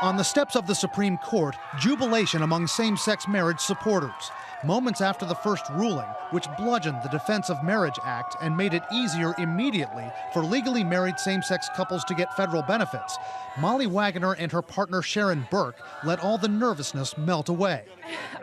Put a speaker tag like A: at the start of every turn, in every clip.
A: On the steps of the Supreme Court, jubilation among same-sex marriage supporters. Moments after the first ruling, which bludgeoned the Defense of Marriage Act and made it easier immediately for legally married same-sex couples to get federal benefits, Molly Waggoner and her partner Sharon Burke let all the nervousness melt away.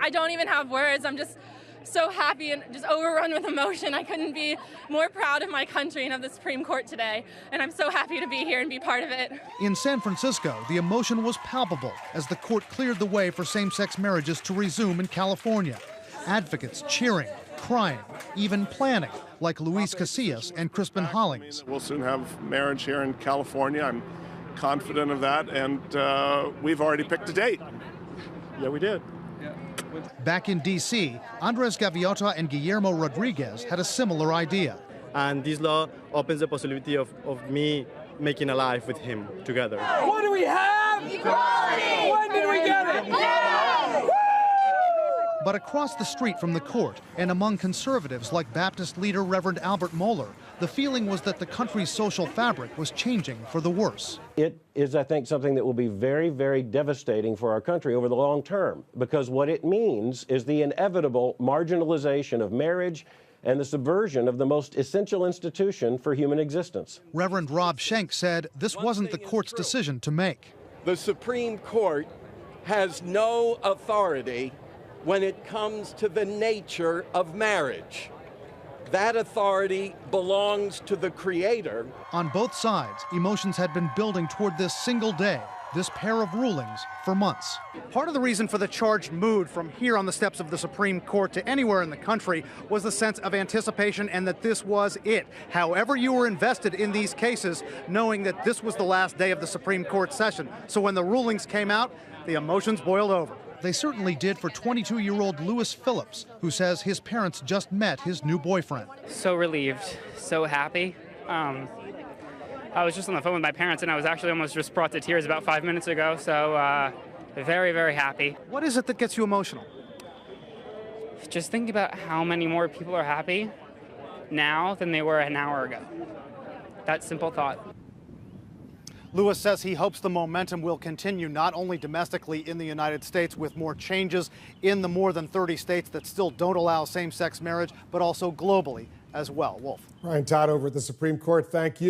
B: I don't even have words. I'm just so happy and just overrun with emotion. I couldn't be more proud of my country and of the Supreme Court today, and I'm so happy to be here and be part of it.
A: In San Francisco, the emotion was palpable as the court cleared the way for same-sex marriages to resume in California. Advocates cheering, crying, even planning, like Luis Casillas and Crispin Hollings.
C: We'll soon have marriage here in California. I'm confident of that, and we've already picked a date.
D: Yeah, we did.
A: Back in D.C., Andres Gaviota and Guillermo Rodriguez had a similar idea.
D: And this law opens the possibility of me making a life with him together.
E: What do we have? Equality! When did we get it? Yeah!
A: But across the street from the court, and among conservatives like Baptist leader Reverend Albert Mohler, the feeling was that the country's social fabric was changing for the worse.
F: It is, I think, something that will be very, very devastating for our country over the long term, because what it means is the inevitable marginalization of marriage and the subversion of the most essential institution for human existence.
A: Reverend Rob Schenck said this wasn't the court's decision to make.
G: The Supreme Court has no authority when it comes to the nature of marriage. That authority belongs to the Creator.
A: On both sides, emotions had been building toward this single day, this pair of rulings, for months.
H: Part of the reason for the charged mood from here on the steps of the Supreme Court to anywhere in the country was the sense of anticipation and that this was it. However you were invested in these cases, knowing that this was the last day of the Supreme Court session. So when the rulings came out, the emotions boiled over.
A: They certainly did for 22-year-old Lewis Phillips, who says his parents just met his new boyfriend.
I: So relieved, so happy. I was just on the phone with my parents, and I was actually almost just brought to tears about 5 minutes ago, so very, very happy.
H: What is it that gets you emotional?
I: Just think about how many more people are happy now than they were an hour ago. That simple thought.
H: Lewis says he hopes the momentum will continue not only domestically in the United States with more changes in the more than 30 states that still don't allow same-sex marriage, but also globally as well. Wolf.
J: Ryan Todd over at the Supreme Court, thank you.